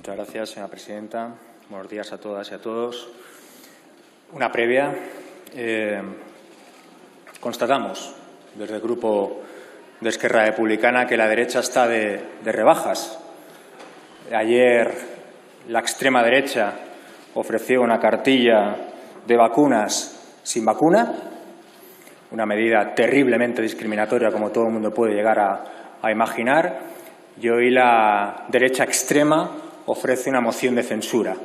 Muchas gracias, señora presidenta. Buenos días a todas y a todos. Una previa. Constatamos desde el Grupo de Esquerra Republicana que la derecha está de rebajas. Ayer la extrema derecha ofreció una cartilla de vacunas sin vacuna, una medida terriblemente discriminatoria, como todo el mundo puede llegar a imaginar, y hoy la derecha extrema ofrece una moción de censura.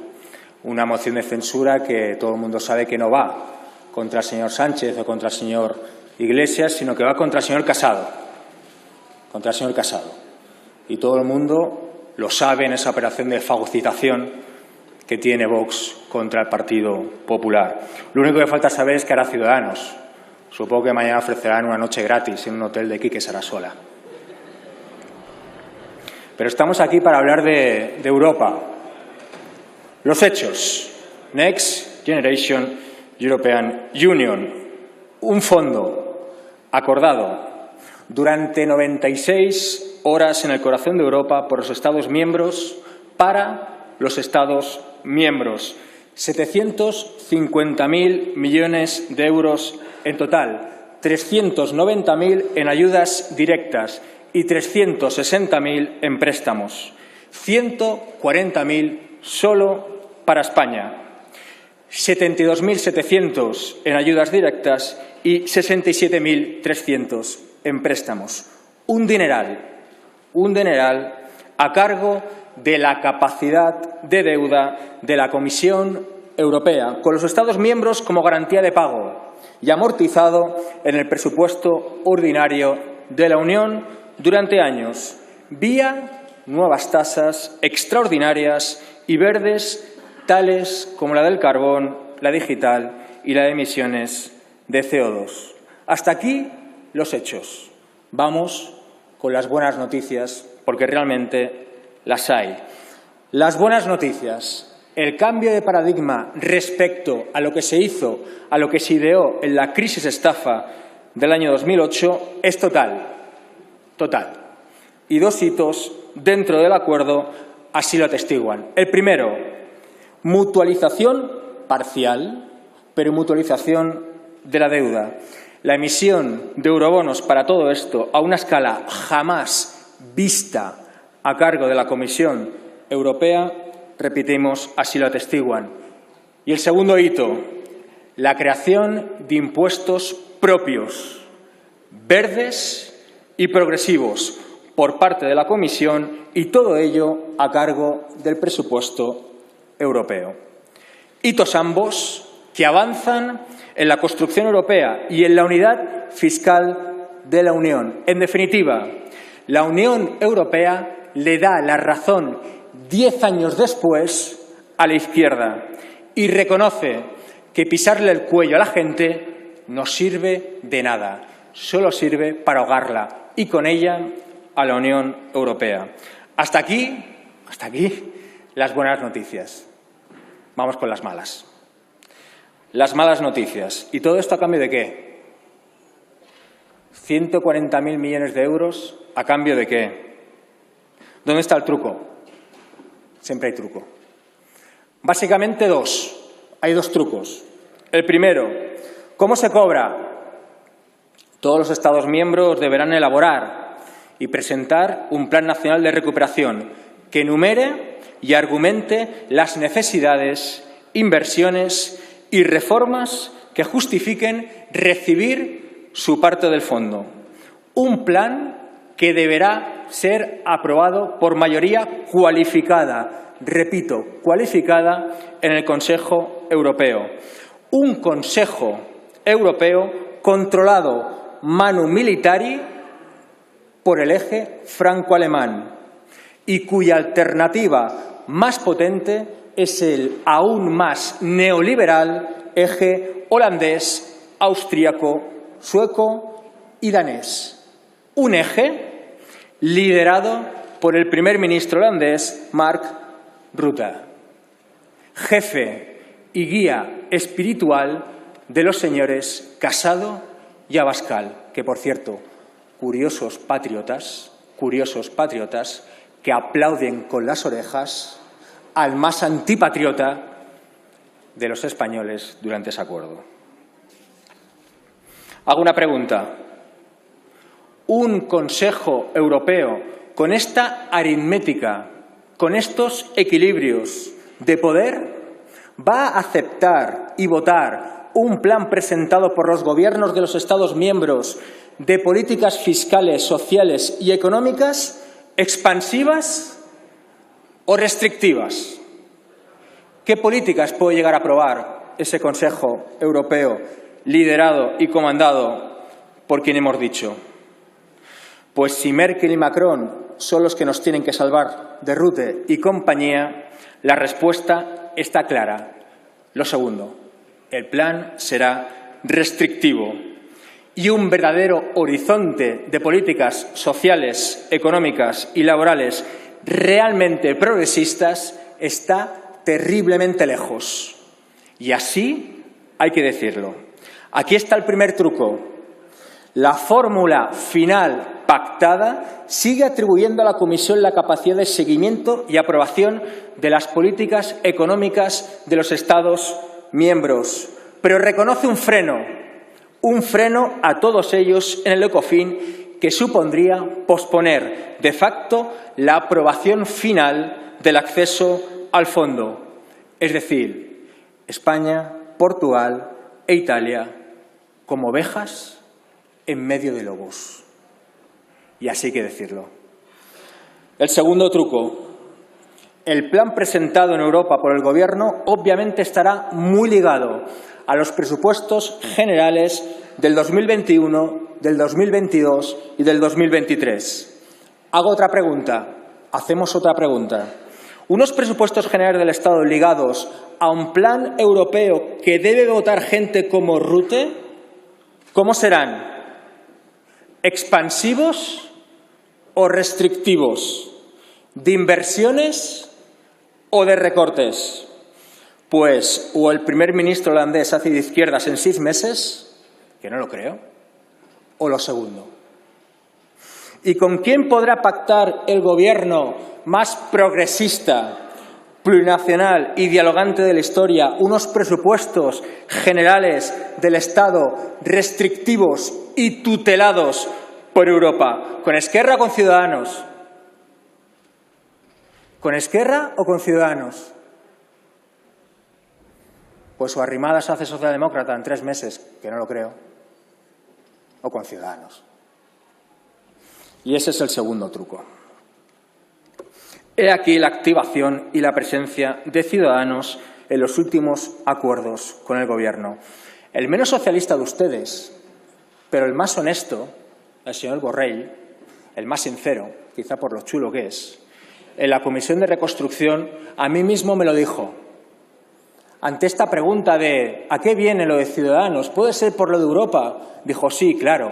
Una moción de censura que todo el mundo sabe que no va contra el señor Sánchez o contra el señor Iglesias, sino que va contra el señor Casado. Contra el señor Casado. Y todo el mundo lo sabe en esa operación de fagocitación que tiene Vox contra el Partido Popular. Lo único que falta saber es que hará Ciudadanos. Supongo que mañana ofrecerán una noche gratis en un hotel de Quique Sarasola. Pero estamos aquí para hablar de Europa. Los hechos. Next Generation European Union. Un fondo acordado durante 96 horas en el corazón de Europa por los Estados miembros para los Estados miembros. 750.000 millones de euros en total, 390.000 en ayudas directas y 360.000 en préstamos. 140.000 solo para España. 72.700 en ayudas directas y 67.300 en préstamos. Un dineral a cargo de la capacidad de deuda de la Comisión Europea, con los Estados miembros como garantía de pago y amortizado en el presupuesto ordinario de la Unión durante años, vía nuevas tasas extraordinarias y verdes, tales como la del carbón, la digital y la de emisiones de CO2. Hasta aquí los hechos. Vamos con las buenas noticias, porque realmente las hay. Las buenas noticias. El cambio de paradigma respecto a lo que se hizo, a lo que se ideó en la crisis estafa del año 2008 es total. Y dos hitos dentro del acuerdo así lo atestiguan. El primero, mutualización parcial, pero mutualización de la deuda. La emisión de eurobonos para todo esto a una escala jamás vista a cargo de la Comisión Europea, repetimos, así lo atestiguan. Y el segundo hito, la creación de impuestos propios, verdes y progresivos por parte de la Comisión, y todo ello a cargo del presupuesto europeo. Hitos ambos que avanzan en la construcción europea y en la unidad fiscal de la Unión. En definitiva, la Unión Europea le da la razón 10 años después a la izquierda y reconoce que pisarle el cuello a la gente no sirve de nada, solo sirve para ahogarla y con ella a la Unión Europea. Hasta aquí las buenas noticias. Vamos con las malas. Las malas noticias. ¿Y todo esto a cambio de qué? 140.000 millones de euros, ¿a cambio de qué? ¿Dónde está el truco? Siempre hay truco. Básicamente hay dos trucos. El primero, ¿cómo se cobra? Todos los Estados miembros deberán elaborar y presentar un Plan Nacional de Recuperación que enumere y argumente las necesidades, inversiones y reformas que justifiquen recibir su parte del fondo. Un plan que deberá ser aprobado por mayoría cualificada, repito, cualificada en el Consejo Europeo. Un Consejo Europeo controlado manu militari por el eje franco-alemán y cuya alternativa más potente es el aún más neoliberal eje holandés, austríaco, sueco y danés. Un eje liderado por el primer ministro holandés, Mark Rutte, jefe y guía espiritual de los señores Casado y Abascal, que, por cierto, curiosos patriotas que aplauden con las orejas al más antipatriota de los españoles durante ese acuerdo. Hago una pregunta. ¿Un Consejo Europeo con esta aritmética, con estos equilibrios de poder, va a aceptar y votar un plan presentado por los gobiernos de los Estados miembros de políticas fiscales, sociales y económicas expansivas o restrictivas? ¿Qué políticas puede llegar a aprobar ese Consejo Europeo liderado y comandado por quien hemos dicho? Pues si Merkel y Macron son los que nos tienen que salvar de Rutte y compañía, la respuesta está clara. Lo segundo, el plan será restrictivo y un verdadero horizonte de políticas sociales, económicas y laborales realmente progresistas está terriblemente lejos. Y así hay que decirlo. Aquí está el primer truco. La fórmula final pactada sigue atribuyendo a la Comisión la capacidad de seguimiento y aprobación de las políticas económicas de los Estados miembros, pero reconoce un freno a todos ellos en el Ecofin que supondría posponer de facto la aprobación final del acceso al fondo. Es decir, España, Portugal e Italia como ovejas en medio de lobos. Y así hay que decirlo. El segundo truco. El plan presentado en Europa por el Gobierno obviamente estará muy ligado a los presupuestos generales del 2021, del 2022 y del 2023. Hago otra pregunta. Hacemos otra pregunta. ¿Unos presupuestos generales del Estado ligados a un plan europeo que debe votar gente como Rutte? ¿Cómo serán? ¿Expansivos o restrictivos? ¿De inversiones o de recortes? Pues o el primer ministro holandés hace de izquierdas en 6 meses, que no lo creo, o lo segundo. ¿Y con quién podrá pactar el gobierno más progresista, plurinacional y dialogante de la historia unos presupuestos generales del Estado restrictivos y tutelados por Europa? ¿Con Esquerra o con Ciudadanos? ¿Con Esquerra o con Ciudadanos? Pues o Arrimadas se hace socialdemócrata en 3 meses, que no lo creo, o con Ciudadanos. Y ese es el segundo truco. He aquí la activación y la presencia de Ciudadanos en los últimos acuerdos con el Gobierno. El menos socialista de ustedes, pero el más honesto, el señor Borrell, el más sincero, quizá por lo chulo que es, en la Comisión de Reconstrucción a mí mismo me lo dijo. Ante esta pregunta de ¿a qué viene lo de Ciudadanos? ¿Puede ser por lo de Europa? Dijo, sí, claro.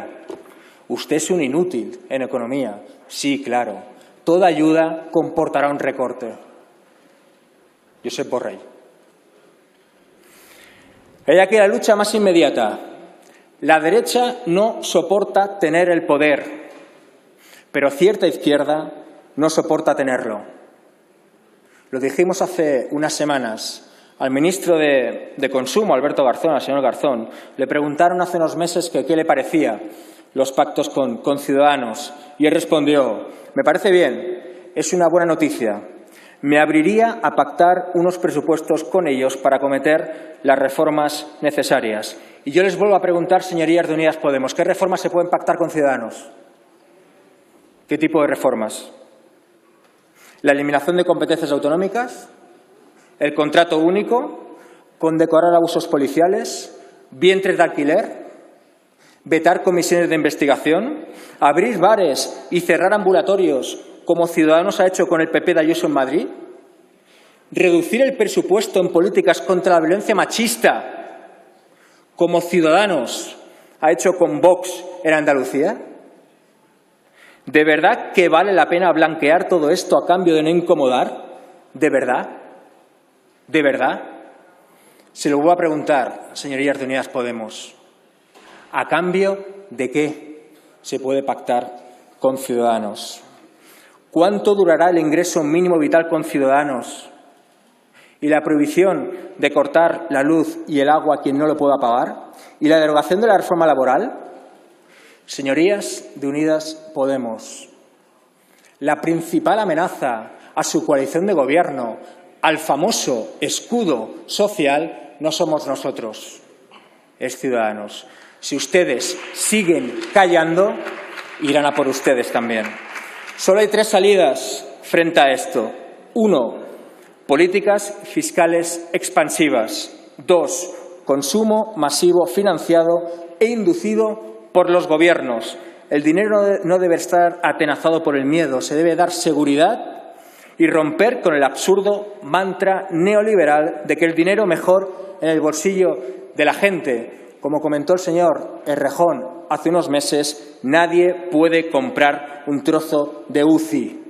Usted es un inútil en economía. Sí, claro. Toda ayuda comportará un recorte. Josep Borrell. He aquí la lucha más inmediata. La derecha no soporta tener el poder, pero cierta izquierda no soporta tenerlo. Lo dijimos hace unas semanas. Al ministro de Consumo, Alberto Garzón, al señor Garzón, le preguntaron hace unos meses que qué le parecía los pactos con Ciudadanos y él respondió, me parece bien, es una buena noticia. Me abriría a pactar unos presupuestos con ellos para acometer las reformas necesarias. Y yo les vuelvo a preguntar, señorías de Unidas Podemos, ¿qué reformas se pueden pactar con Ciudadanos? ¿Qué tipo de reformas? ¿La eliminación de competencias autonómicas? ¿El contrato único? ¿Condecorar abusos policiales? ¿Vientres de alquiler? ¿Vetar comisiones de investigación? ¿Abrir bares y cerrar ambulatorios como Ciudadanos ha hecho con el PP de Ayuso en Madrid? ¿Reducir el presupuesto en políticas contra la violencia machista como Ciudadanos ha hecho con Vox en Andalucía? ¿De verdad que vale la pena blanquear todo esto a cambio de no incomodar? ¿De verdad? ¿De verdad? Se lo voy a preguntar, señorías de Unidas Podemos. ¿A cambio de qué se puede pactar con Ciudadanos? ¿Cuánto durará el ingreso mínimo vital con Ciudadanos? y la prohibición de cortar la luz y el agua a quien no lo pueda pagar, y la derogación de la reforma laboral. Señorías de Unidas Podemos, la principal amenaza a su coalición de gobierno, al famoso escudo social, no somos nosotros, es Ciudadanos. Si ustedes siguen callando, irán a por ustedes también. Solo hay 3 salidas frente a esto. 1, políticas fiscales expansivas. 2, consumo masivo financiado e inducido por los gobiernos. El dinero no debe estar atenazado por el miedo, se debe dar seguridad y romper con el absurdo mantra neoliberal de que el dinero mejor en el bolsillo de la gente. Como comentó el señor Errejón hace unos meses, nadie puede comprar un trozo de UCI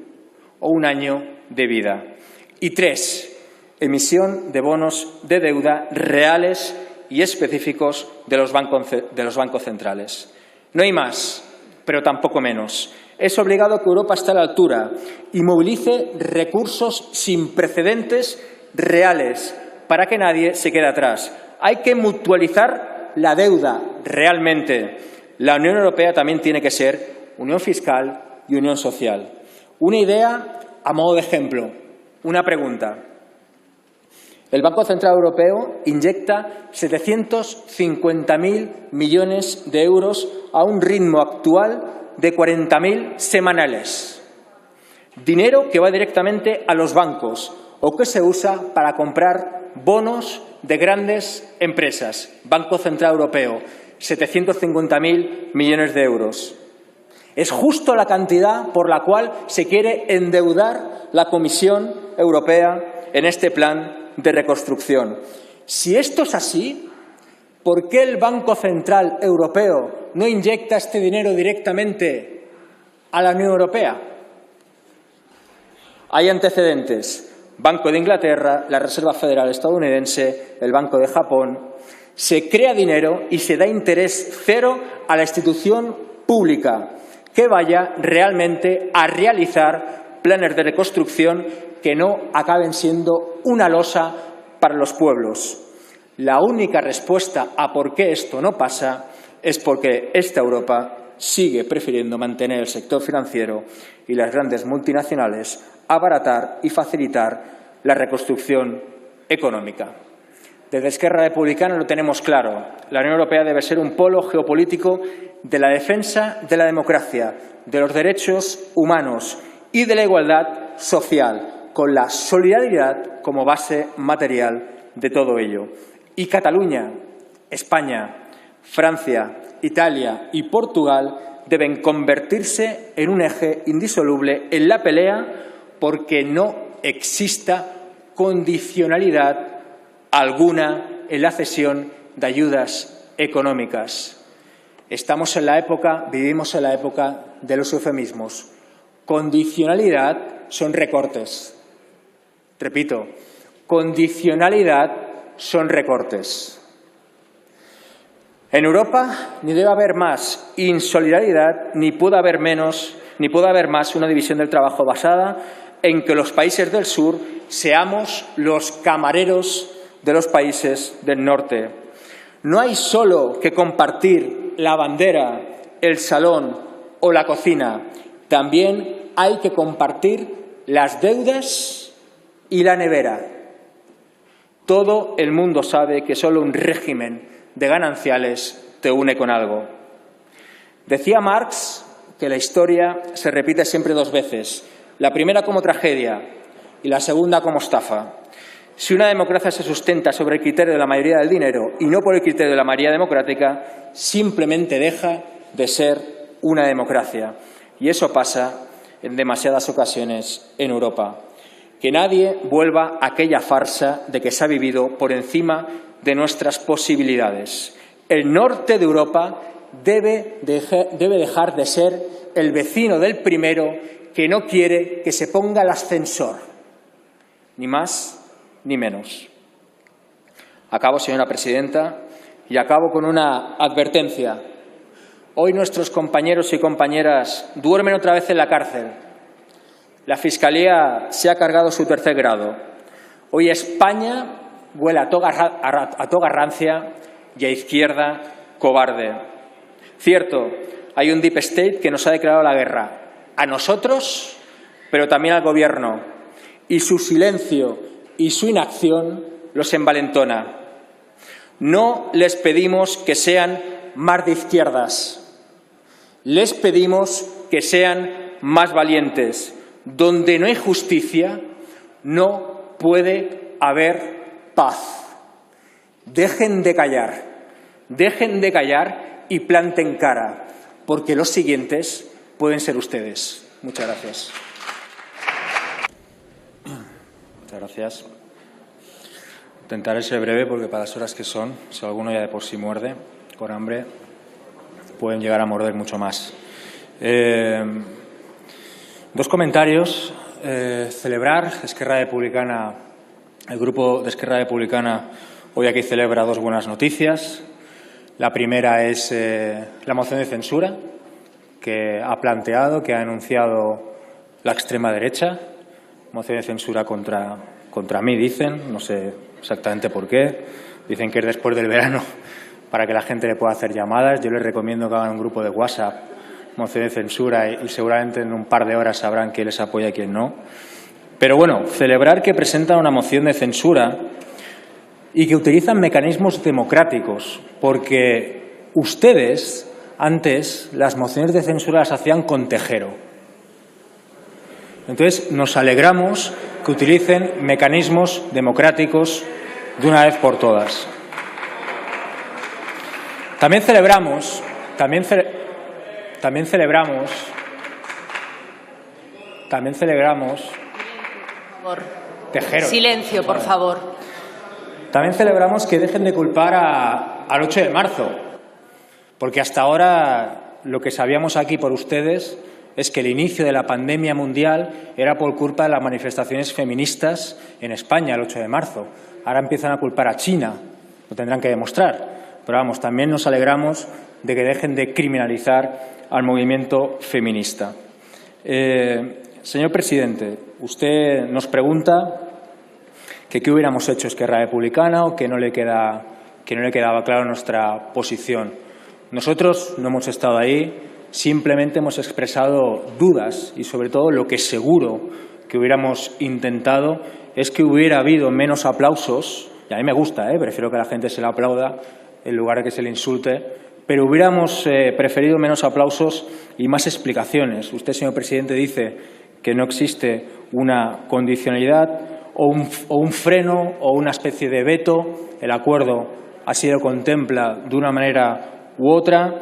o un año de vida. Y 3, emisión de bonos de deuda reales y específicos de los bancos centrales. No hay más, pero tampoco menos. Es obligado que Europa esté a la altura y movilice recursos sin precedentes reales para que nadie se quede atrás. Hay que mutualizar la deuda realmente. La Unión Europea también tiene que ser unión fiscal y unión social. Una idea a modo de ejemplo, una pregunta. El Banco Central Europeo inyecta 750.000 millones de euros a un ritmo actual de 40.000 semanales. Dinero que va directamente a los bancos o que se usa para comprar bonos de grandes empresas. Banco Central Europeo, 750.000 millones de euros. Es justo la cantidad por la cual se quiere endeudar la Comisión Europea en este plan de reconstrucción. Si esto es así, ¿por qué el Banco Central Europeo no inyecta este dinero directamente a la Unión Europea? Hay antecedentes. Banco de Inglaterra, la Reserva Federal estadounidense, el Banco de Japón. Se crea dinero y se da interés cero a la institución pública que vaya realmente a realizar planes de reconstrucción que no acaben siendo una losa para los pueblos. La única respuesta a por qué esto no pasa es porque esta Europa sigue prefiriendo mantener el sector financiero y las grandes multinacionales, abaratar y facilitar la reconstrucción económica. Desde Esquerra Republicana lo tenemos claro. La Unión Europea debe ser un polo geopolítico de la defensa de la democracia, de los derechos humanos y de la igualdad social, con la solidaridad como base material de todo ello. Y Cataluña, España, Francia, Italia y Portugal deben convertirse en un eje indisoluble en la pelea porque no exista condicionalidad alguna en la cesión de ayudas económicas. Vivimos en la época de los eufemismos. Condicionalidad son recortes. Repito, condicionalidad son recortes. En Europa ni debe haber más insolidaridad, ni puede haber más una división del trabajo basada en que los países del sur seamos los camareros de los países del norte. No hay solo que compartir la bandera, el salón o la cocina, también hay que compartir las deudas y la nevera. Todo el mundo sabe que solo un régimen de gananciales te une con algo. Decía Marx que la historia se repite siempre 2 veces, la primera como tragedia y la segunda como estafa. Si una democracia se sustenta sobre el criterio de la mayoría del dinero y no por el criterio de la mayoría democrática, simplemente deja de ser una democracia. Y eso pasa en demasiadas ocasiones en Europa. Que nadie vuelva a aquella farsa de que se ha vivido por encima de nuestras posibilidades. El norte de Europa debe dejar de ser el vecino del primero que no quiere que se ponga el ascensor. Ni más ni menos. Acabo, señora presidenta, y acabo con una advertencia. Hoy nuestros compañeros y compañeras duermen otra vez en la cárcel. La Fiscalía se ha cargado su 3er grado. Hoy España huele a toga rancia y a izquierda cobarde. Cierto, hay un deep state que nos ha declarado la guerra a nosotros, pero también al Gobierno, y su silencio y su inacción los envalentona. No les pedimos que sean más de izquierdas, les pedimos que sean más valientes. Donde no hay justicia, no puede haber paz. Dejen de callar y planten cara, porque los siguientes pueden ser ustedes. Muchas gracias. Muchas gracias. Intentaré ser breve porque para las horas que son, si alguno ya de por sí muerde con hambre, pueden llegar a morder mucho más. Dos comentarios. Celebrar Esquerra Republicana, el grupo de Esquerra Republicana hoy aquí celebra dos buenas noticias. La primera es la moción de censura que ha planteado, que ha anunciado la extrema derecha. Moción de censura contra mí, dicen, no sé exactamente por qué. Dicen que es después del verano para que la gente le pueda hacer llamadas. Yo les recomiendo que hagan un grupo de WhatsApp, moción de censura, y seguramente en un par de horas sabrán quién les apoya y quién no. Pero bueno, celebrar que presentan una moción de censura y que utilizan mecanismos democráticos, porque ustedes antes las mociones de censura las hacían con Tejero. Entonces nos alegramos que utilicen mecanismos democráticos de una vez por todas. También celebramos Tejero. Silencio, por favor. También celebramos que dejen de culpar al 8 de marzo, porque hasta ahora lo que sabíamos aquí por ustedes es que el inicio de la pandemia mundial era por culpa de las manifestaciones feministas en España el 8 de marzo. Ahora empiezan a culpar a China, lo tendrán que demostrar. Pero vamos, también nos alegramos de que dejen de criminalizar al movimiento feminista. Señor presidente, usted nos pregunta que qué hubiéramos hecho Esquerra Republicana o que no le quedaba clara nuestra posición. Nosotros no hemos estado ahí, simplemente hemos expresado dudas y, sobre todo, lo que seguro que hubiéramos intentado es que hubiera habido menos aplausos, y a mí me gusta, prefiero que la gente se le aplauda en lugar de que se le insulte, pero hubiéramos preferido menos aplausos y más explicaciones. Usted, señor presidente, dice que no existe una condicionalidad o un freno o una especie de veto. El acuerdo así lo contempla de una manera u otra.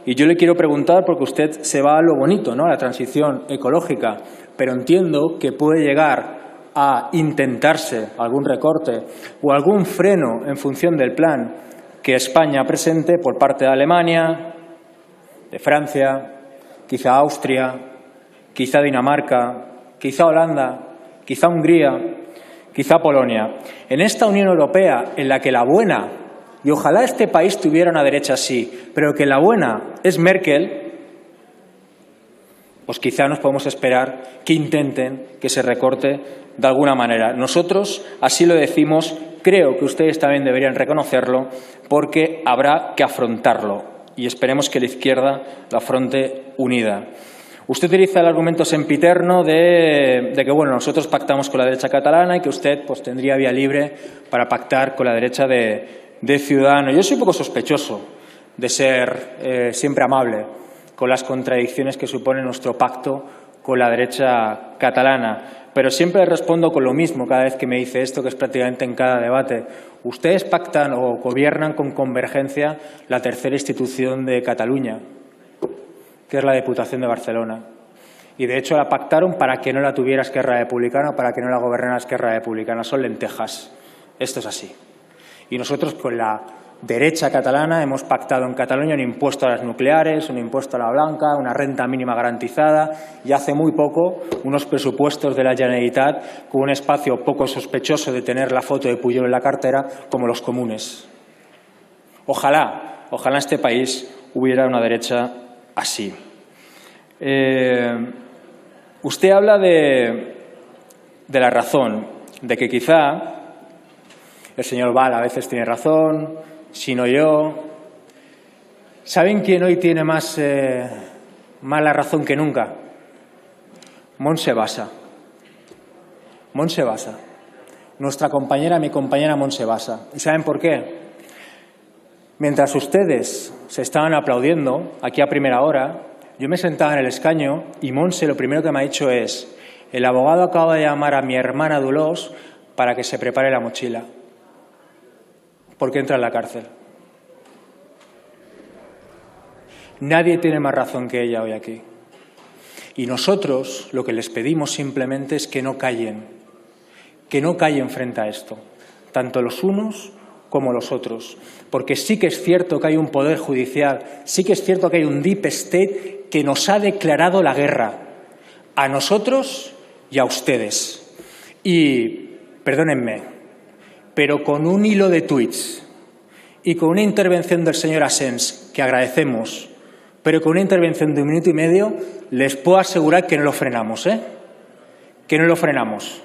Y yo le quiero preguntar, porque usted se va a lo bonito, ¿no?, a la transición ecológica, pero entiendo que puede llegar a intentarse algún recorte o algún freno en función del plan que España presente por parte de Alemania, de Francia, quizá Austria, quizá Dinamarca, quizá Holanda, quizá Hungría, quizá Polonia. En esta Unión Europea en la que la buena, y ojalá este país tuviera una derecha así, pero que la buena es Merkel, pues quizá nos podemos esperar que intenten que se recorte de alguna manera. Nosotros así lo decimos, creo que ustedes también deberían reconocerlo, porque habrá que afrontarlo y esperemos que la izquierda lo afronte unida. Usted utiliza el argumento sempiterno de que bueno, nosotros pactamos con la derecha catalana y que usted pues tendría vía libre para pactar con la derecha de Ciudadanos. Yo soy un poco sospechoso de ser siempre amable con las contradicciones que supone nuestro pacto con la derecha catalana, pero siempre respondo con lo mismo cada vez que me dice esto, que es prácticamente en cada debate. Ustedes pactan o gobiernan con Convergencia la tercera institución de Cataluña, que es la Diputación de Barcelona. Y de hecho la pactaron para que no la tuviera Esquerra Republicana, para que no la gobernara Esquerra Republicana. Son lentejas. Esto es así. Y nosotros con la derecha catalana hemos pactado en Cataluña un impuesto a las nucleares, un impuesto a la blanca, una renta mínima garantizada y hace muy poco unos presupuestos de la Generalitat con un espacio poco sospechoso de tener la foto de Pujol en la cartera como los comunes. Ojalá en este país hubiera una derecha así. Usted habla de la razón, de que quizá El señor Val a veces tiene razón, si no yo. ¿Saben quién hoy tiene más la razón que nunca? Montse Basa. Montse Basa. Nuestra compañera, mi compañera Montse Basa. ¿Y saben por qué? Mientras ustedes se estaban aplaudiendo aquí a primera hora, yo me sentaba en el escaño y Montse lo primero que me ha dicho es: el abogado acaba de llamar a mi hermana Dolors para que se prepare la mochila, porque entra en la cárcel. Nadie tiene más razón que ella hoy aquí. Y nosotros lo que les pedimos simplemente es que no callen frente a esto, tanto los unos como los otros. Porque sí que es cierto que hay un poder judicial, sí que es cierto que hay un deep state que nos ha declarado la guerra a nosotros y a ustedes. Y, perdónenme, pero con un hilo de tuits y con una intervención del señor Asens, que agradecemos, pero con una intervención de 1 minuto y medio, les puedo asegurar que no lo frenamos, ¿eh? Que no lo frenamos.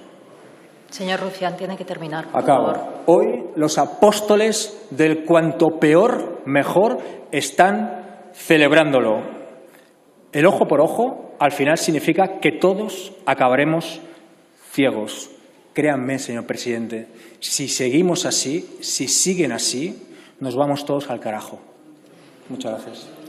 Señor Rufián, tiene que terminar, por Acabo. favor. Hoy los apóstoles del cuanto peor, mejor, están celebrándolo. El ojo por ojo, al final, significa que todos acabaremos ciegos. Créanme, señor presidente, si seguimos así, si siguen así, nos vamos todos al carajo. Muchas gracias.